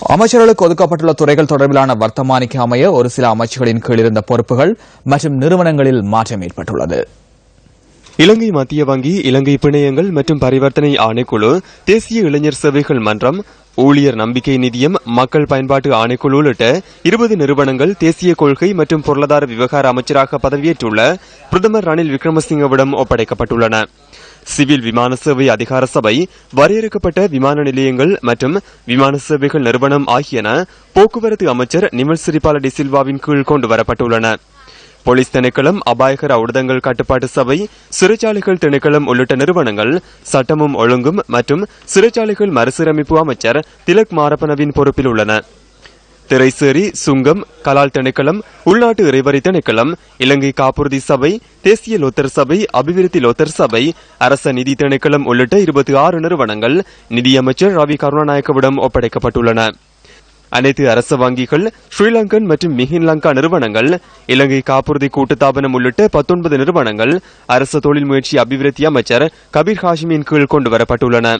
அமைச்சர்களுக்கு ஒதுக்கப்பட்டுள்ள துறைகள் தொடர்பிலான வர்த்தமானிக்கு அமைய ஒரு சில அமைச்சுகளின் கீழ் இருந்த பொறுப்புகள் மற்றும் நிறுவனங்களில் மாற்றம் ஏற்பட்டுள்ளது. இலங்கை மத்திய வங்கி, இலங்கை பிணையங்கள் மற்றும் பரிவர்த்தனை ஆணைக்குழு, தேசிய இளைஞர் சேவைகள் மன்றம், ஊழியர் நம்பிக்கை நிதியம், மக்கள் பயன்பாட்டு ஆணைக்குழு உள்ளிட்ட 20 நிறுவனங்கள் தேசிய கொள்கை மற்றும் பொருளாதார விவகார அமைச்சராக பதவியேற்றுள்ள பிரதமர் ரணில் விக்ரமசிங்கவிடம் ஒப்படைக்கப்பட்டுள்ளன. சிவில் விமான சேவை அதிகார சபை, வரையறுக்கப்பட்ட விமான நிலையங்கள் மற்றும் விமான சேவைகள் நிறுவனம் ஆகியன போக்குவரத்து அமைச்சர் நிமல் சிறிபால டி சில்வாவின் கீழ் கொண்டுவரப்பட்டுள்ளன. போலீஸ் திணைக்களம், அபாயகர ஊடகங்கள் கட்டுப்பாட்டு சபை, சிறைச்சாலைகள் திணைக்களம் உள்ளிட்ட நிறுவனங்கள் சட்டமும் ஒழுங்கும் மற்றும் சிறைச்சாலைகள் மறுசீரமைப்பு அமைச்சர் திலக் மாரப்பனவின் பொறுப்பில் உள்ளன. திரைசேரி, சுங்கம், கலால் திணைக்களம், உள்நாட்டு இறைவரி திணைக்களம், இலங்கை காப்புறுதி சபை, தேசிய லோத்தர் சபை, அபிவிருத்தி லோத்தர் சபை, அரச நிதி திணைக்களம் உள்ளிட்ட 26 நிறுவனங்கள் நிதியமைச்சர் ரவி கருணாநாயக்கவிடம் ஒப்படைக்கப்பட்டுள்ளன. அனைத்து அரச வங்கிகள், ஸ்ரீலங்கன் மற்றும் மிஹின்லங்கா நிறுவனங்கள், இலங்கை காப்புறுதி கூட்டுத்தாபனம் உள்ளிட்ட 19 நிறுவனங்கள் அரசு தொழில் முயற்சி அபிவிருத்தி அமைச்சர் கபீர் ஹாஷிமின் கீழ் கொண்டுவரப்பட்டுள்ளன.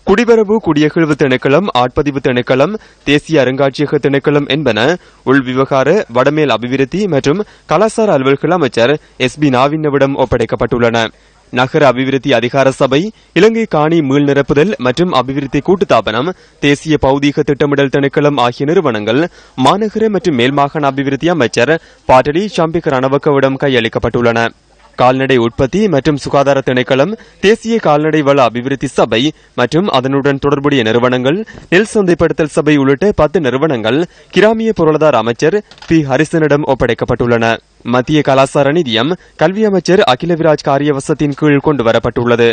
குடிவரவு, குடியகழ்வு திணைக்களம், ஆட்பதிவு திணைக்களம், தேசிய அருங்காட்சியக திணைக்களம் என்பன உள்விவகார, வடமேல் அபிவிருத்தி மற்றும் கலாசார அலுவல்கள் அமைச்சர் SB நாவின்னவிடம் ஒப்படைக்கப்பட்டுள்ளன. நகர அபிவிருத்தி அதிகார சபை, இலங்கை காணி மீள் நிரப்புதல் மற்றும் அபிவிருத்தி கூட்டுத்தாபனம், தேசிய பௌதீக திட்டமிடல் திணைக்களம் ஆகிய நிறுவனங்கள் மாநகர மற்றும் மேல்மாகாண அபிவிருத்தி அமைச்சர் பாட்டலி ஷம்பிக் ரணவக்கவிடம் கையளிக்கப்பட்டுள்ளன. கால்நடை உற்பத்தி மற்றும் சுகாதார திணைக்களம், தேசிய கால்நடை வள அபிவிருத்தி சபை மற்றும் அதனுடன் தொடர்புடைய நிறுவனங்கள், நெல் சந்தைப்படுத்தல் சபை உள்ளிட்ட 10 நிறுவனங்கள் கிராமிய பொருளாதார அமைச்சர் பி ஹரிசனிடம் ஒப்படைக்கப்பட்டுள்ளன. மத்திய கலாசார நிதியம் கல்வி அமைச்சர் அகிலவிராஜ் காரியவசத்தின் கீழ் கொண்டுவரப்பட்டுள்ளது.